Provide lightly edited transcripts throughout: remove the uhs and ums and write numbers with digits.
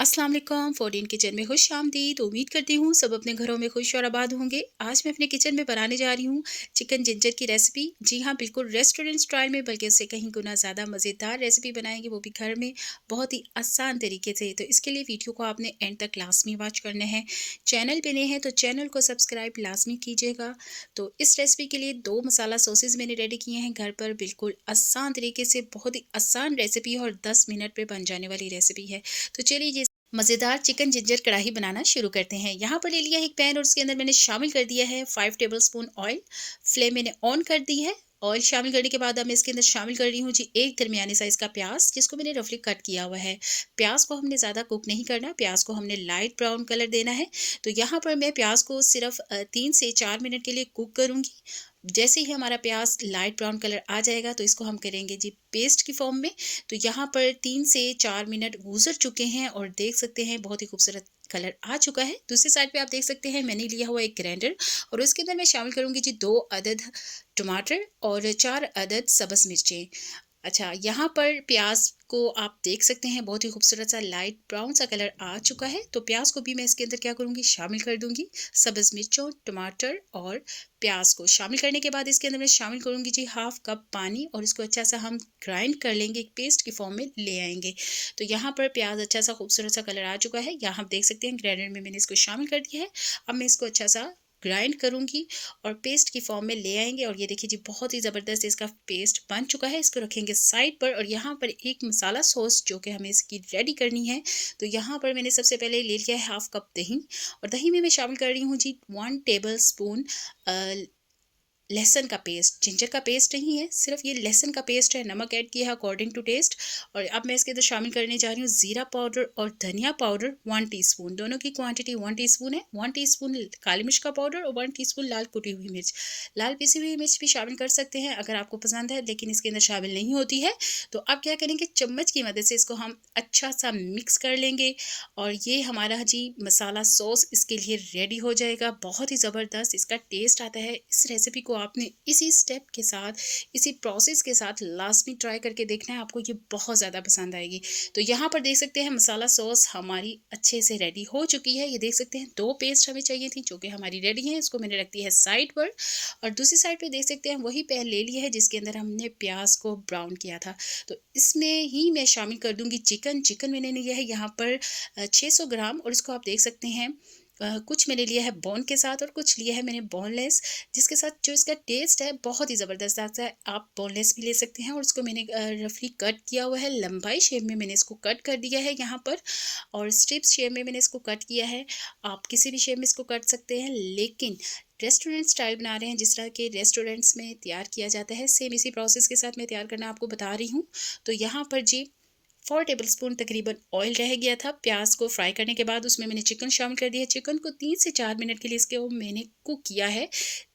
अस्सलाम वालेकुम फॉरडीन किचन में खुश आमदीद। उम्मीद करती हूँ सब अपने घरों में खुश और आबाद होंगे। आज मैं अपने किचन में बनाने जा रही हूँ चिकन जिंजर की रेसिपी। जी हाँ, बिल्कुल रेस्टोरेंट स्टाइल में, बल्कि उससे कहीं गुना ज़्यादा मज़ेदार रेसिपी बनाएंगे, वो भी घर में बहुत ही आसान तरीके से। तो इसके लिए वीडियो को आपने एंड तक लाजमी वॉच करना है। चैनल पे नए हैं तो चैनल को सब्सक्राइब लाजमी कीजिएगा। तो इस रेसिपी के लिए 2 मसाला सॉसेज मैंने रेडी किए हैं घर पर, बिल्कुल आसान तरीके से। बहुत ही आसान रेसिपी है और 10 मिनट में बन जाने वाली रेसिपी है। तो चलिए मज़ेदार चिकन जिंजर कढ़ाई बनाना शुरू करते हैं। यहाँ पर ले लिया है एक पैन और उसके अंदर मैंने शामिल कर दिया है 5 टेबलस्पून ऑयल। फ्लेम मैंने ऑन कर दी है। ऑयल शामिल करने के बाद अब मैं इसके अंदर शामिल कर रही हूँ जी एक दरमियाने साइज़ का प्याज, जिसको मैंने रफली कट किया हुआ है। प्याज को हमने ज़्यादा कुक नहीं करना, प्याज को हमने लाइट ब्राउन कलर देना है। तो यहाँ पर मैं प्याज को सिर्फ 3 से 4 मिनट के लिए कुक करूँगी। जैसे ही हमारा प्याज लाइट ब्राउन कलर आ जाएगा तो इसको हम करेंगे जी पेस्ट की फॉर्म में। तो यहाँ पर 3 से 4 मिनट गुजर चुके हैं और देख सकते हैं बहुत ही खूबसूरत कलर आ चुका है। दूसरी साइड पे आप देख सकते हैं मैंने लिया हुआ एक ग्राइंडर और उसके अंदर मैं शामिल करूंगी जी 2 अदद टमाटर और 4 अदद सब्ज़ मिर्चें। अच्छा, यहाँ पर प्याज को आप देख सकते हैं बहुत ही खूबसूरत सा लाइट ब्राउन सा कलर आ चुका है। तो प्याज को भी मैं इसके अंदर क्या करूँगी, शामिल कर दूँगी। सब्ज़ मिर्चों, टमाटर और प्याज को शामिल करने के बाद इसके अंदर मैं शामिल करूँगी जी हाफ़ कप पानी और इसको अच्छा सा हम ग्राइंड कर लेंगे, एक पेस्ट की फॉर्म में ले आएंगे। तो यहाँ पर प्याज अच्छा सा खूबसूरत सा कलर आ चुका है। यहाँ आप देख सकते हैं ग्राइंडर में मैंने इसको शामिल कर दिया है। अब मैं इसको अच्छा सा ग्राइंड करूँगी और पेस्ट की फॉर्म में ले आएंगे। और ये देखिए जी बहुत ही ज़बरदस्त इसका पेस्ट बन चुका है। इसको रखेंगे साइड पर और यहाँ पर एक मसाला सॉस जो कि हमें इसकी रेडी करनी है। तो यहाँ पर मैंने सबसे पहले ले लिया है हाफ़ कप दही और दही में मैं शामिल कर रही हूँ जी 1 टेबल स्पून लहसुन का पेस्ट। जिंजर का पेस्ट नहीं है, सिर्फ ये लहसुन का पेस्ट है। नमक ऐड किया है अकॉर्डिंग टू टेस्ट। और अब मैं इसके अंदर शामिल करने जा रही हूँ ज़ीरा पाउडर और धनिया पाउडर 1 टीस्पून। दोनों की क्वांटिटी 1 टीस्पून है। 1 टीस्पून काली मिर्च का पाउडर और 1 टीस्पून लाल कुटी हुई मिर्च। लाल पिसी हुई मिर्च भी शामिल कर सकते हैं अगर आपको पसंद है, लेकिन इसके अंदर शामिल नहीं होती है। तो अब क्या करेंगे, चम्मच की मदद से इसको हम अच्छा सा मिक्स कर लेंगे और ये हमारा जी मसाला सॉस इसके लिए रेडी हो जाएगा। बहुत ही ज़बरदस्त इसका टेस्ट आता है। इस रेसिपी को आपने इसी स्टेप के साथ, इसी प्रोसेस के साथ लाजमी ट्राई करके देखना है, आपको ये बहुत ज़्यादा पसंद आएगी। तो यहाँ पर देख सकते हैं मसाला सॉस हमारी अच्छे से रेडी हो चुकी है। ये देख सकते हैं 2 पेस्ट हमें चाहिए थी जो कि हमारी रेडी है। इसको मैंने रख दिया है साइड पर और दूसरी साइड पे देख सकते हैं वही पैन ले लिया है जिसके अंदर हमने प्याज को ब्राउन किया था। तो इसमें ही मैं शामिल कर दूंगी चिकन मैंने लिया है यहाँ पर 600 ग्राम और इसको आप देख सकते हैं कुछ मैंने लिया है बोन के साथ और कुछ लिया है मैंने बोनलेस, जिसके साथ जो इसका टेस्ट है बहुत ही ज़बरदस्त आता है। आप बोनलेस भी ले सकते हैं और इसको मैंने रफली कट किया हुआ है। लंबाई शेप में मैंने इसको कट कर दिया है यहाँ पर और स्ट्रिप्स शेप में मैंने इसको कट किया है। आप किसी भी शेप में इसको कट सकते हैं, लेकिन रेस्टोरेंट स्टाइल बना रहे हैं जिस तरह के रेस्टोरेंट्स में तैयार किया जाता है, सेम इसी प्रोसेस के साथ मैं तैयार करना आपको बता रही हूँ। तो यहाँ पर जी 4 टेबलस्पून तकरीबन ऑयल रह गया था। प्याज को फ्राई करने के बाद उसमें मैंने चिकन शामिल कर दिया। चिकन को 3 से 4 मिनट के लिए इसके वो मैंने कुक किया है,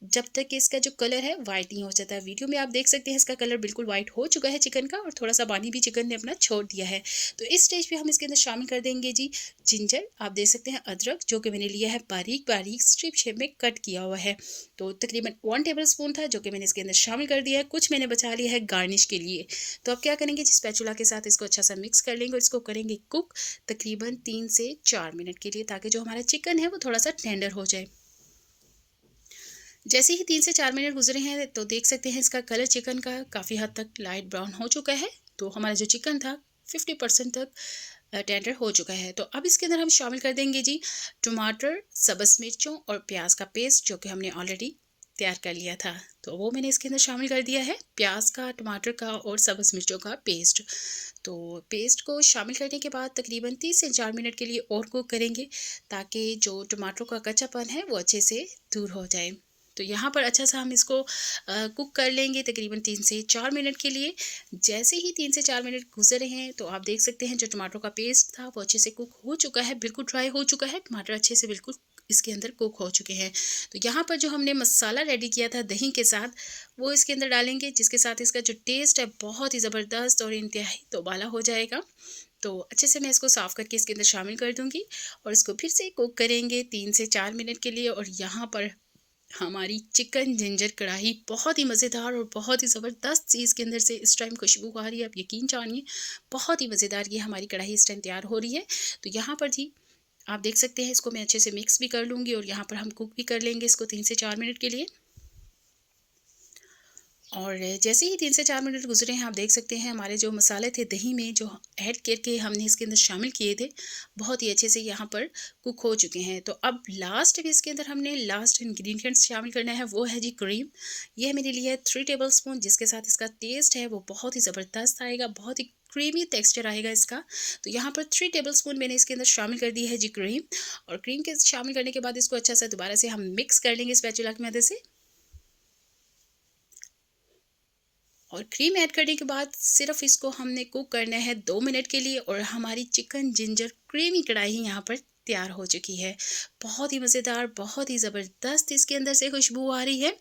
जब तक कि इसका जो कलर है वाइट नहीं हो जाता। वीडियो में आप देख सकते हैं इसका कलर बिल्कुल वाइट हो चुका है चिकन का और थोड़ा सा पानी भी चिकन ने अपना छोड़ दिया है। तो इस स्टेज पे हम इसके अंदर शामिल कर देंगे जी जिंजर। आप देख सकते हैं अदरक जो कि मैंने लिया है बारीक बारीक स्ट्रिप शेप में कट किया हुआ है। तो तकरीबन 1 टेबल स्पून था जो कि मैंने इसके अंदर शामिल कर दिया है। कुछ मैंने बचा लिया है गार्निश के लिए। तो अब क्या करेंगे, जिस स्पैचुला के साथ इसको अच्छा सा मिक्स कर लेंगे और इसको करेंगे कुक तकरीबन 3 से 4 मिनट के लिए, ताकि जो हमारा चिकन है वो थोड़ा सा टेंडर हो जाए। जैसे ही 3 से 4 मिनट गुजरे हैं तो देख सकते हैं इसका कलर चिकन का काफ़ी हद तक लाइट ब्राउन हो चुका है। तो हमारा जो चिकन था 50% तक टेंडर हो चुका है। तो अब इसके अंदर हम शामिल कर देंगे जी टमाटर, सब्ज़ मिर्चों और प्याज का पेस्ट जो कि हमने ऑलरेडी तैयार कर लिया था। तो वो मैंने इसके अंदर शामिल कर दिया है, प्याज का, टमाटर का और सब्ज़ मिर्चों का पेस्ट। तो पेस्ट को शामिल करने के बाद तकरीबन 30 से 4 मिनट के लिए और कुक करेंगे, ताकि जो टमाटरों का कच्चापन है वो अच्छे से दूर हो जाए। तो यहाँ पर अच्छा सा हम इसको कुक कर लेंगे तकरीबन 3 से 4 मिनट के लिए। जैसे ही 3 से 4 मिनट गुजरे हैं तो आप देख सकते हैं जो टमाटरों का पेस्ट था वो अच्छे से कुक हो चुका है, बिल्कुल ड्राई हो चुका है। टमाटर अच्छे से बिल्कुल इसके अंदर कुक हो चुके हैं। तो यहाँ पर जो हमने मसाला रेडी किया था दही के साथ वो इसके अंदर डालेंगे, जिसके साथ इसका जो टेस्ट है बहुत ही ज़बरदस्त और इंतहाई तौबाला हो जाएगा। तो अच्छे से मैं इसको साफ़ करके इसके अंदर शामिल कर दूँगी और इसको फिर से कुक करेंगे 3 से 4 मिनट के लिए। और यहाँ पर हमारी चिकन जिंजर कढ़ाई बहुत ही मज़ेदार और बहुत ही ज़बरदस्त सी इसके अंदर से इस टाइम खुशबू आ रही है, आप यकीन जानिए। बहुत ही मज़ेदार ये हमारी कढ़ाई इस टाइम तैयार हो रही है। तो यहाँ पर जी आप देख सकते हैं, इसको मैं अच्छे से मिक्स भी कर लूँगी और यहाँ पर हम कुक भी कर लेंगे इसको 3 से 4 मिनट के लिए। और जैसे ही 3 से 4 मिनट गुज़रे हैं, आप देख सकते हैं हमारे जो मसाले थे दही में जो ऐड करके हमने इसके अंदर शामिल किए थे, बहुत ही अच्छे से यहाँ पर कुक हो चुके हैं। तो अब लास्ट में इसके अंदर हमने लास्ट इंग्रेडिएंट्स शामिल करना है, वो है जी क्रीम। ये है मेरे लिए 3 टेबलस्पून, जिसके साथ इसका टेस्ट है वो बहुत ही ज़बरदस्त आएगा, बहुत ही क्रीमी टेक्सचर आएगा इसका। तो यहाँ पर 3 टेबलस्पून मैंने इसके अंदर शामिल कर दी है जी क्रीम। और क्रीम के शामिल करने के बाद इसको अच्छा सा दोबारा से हम मिक्स कर लेंगे स्पैचुला की मदद से। और क्रीम ऐड करने के बाद सिर्फ इसको हमने कुक करना है 2 मिनट के लिए, और हमारी चिकन जिंजर क्रीमी कढ़ाई यहाँ पर तैयार हो चुकी है। बहुत ही मज़ेदार, बहुत ही ज़बरदस्त इसके अंदर से खुशबू आ रही है।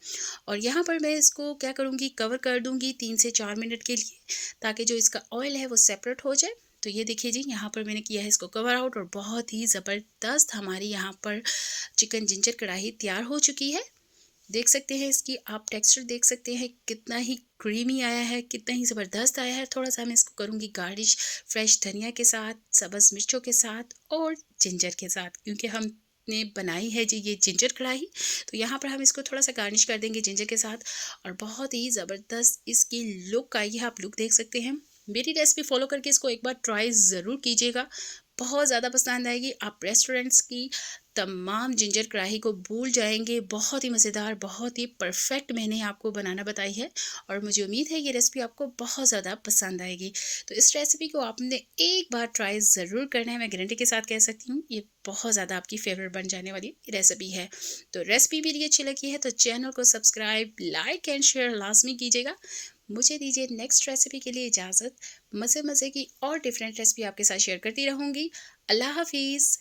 और यहाँ पर मैं इसको क्या करूँगी, कवर कर दूँगी 3 से 4 मिनट के लिए, ताकि जो इसका ऑयल है वो सेपरेट हो जाए। तो ये देखिए जी, यहाँ पर मैंने किया है इसको कवर आउट, और बहुत ही ज़बरदस्त हमारी यहाँ पर चिकन जिंजर कढ़ाई तैयार हो चुकी है। देख सकते हैं इसकी आप टेक्सचर देख सकते हैं कितना ही क्रीमी आया है, कितना ही ज़बरदस्त आया है। थोड़ा-सा मैं इसको करूँगी गार्निश फ्रेश धनिया के साथ, सब्ज़ मिर्चों के साथ और जिंजर के साथ, क्योंकि हमने बनाई है जी ये जिंजर कढ़ाई। तो यहाँ पर हम इसको थोड़ा-सा गार्निश कर देंगे जिंजर के साथ, और बहुत ही ज़बरदस्त इसकी लुक आई है, आप लुक देख सकते हैं। मेरी रेसिपी फ़ॉलो करके इसको एक बार ट्राई ज़रूर कीजिएगा, बहुत ज़्यादा पसंद आएगी। आप रेस्टोरेंट्स की तमाम जिंजर कढ़ाई को भूल जाएँगे। बहुत ही मज़ेदार, बहुत ही परफ़ेक्ट मैंने आपको बनाना बताई है, और मुझे उम्मीद है ये रेसिपी आपको बहुत ज़्यादा पसंद आएगी। तो इस रेसिपी को आपने एक बार ट्राई ज़रूर करना है, मैं गारंटी के साथ कह सकती हूँ, ये बहुत ज़्यादा आपकी फ़ेवरेट बन जाने वाली रेसिपी है। तो रेसिपी मेरी अच्छी लगी है तो चैनल को सब्सक्राइब, लाइक एंड शेयर लाज़मी कीजिएगा। मुझे दीजिए नेक्स्ट रेसिपी के लिए इजाज़त। मज़े-मज़े की और डिफरेंट रेसिपी आपके साथ शेयर करती रहूँगी। अल्लाह हाफ़िज़।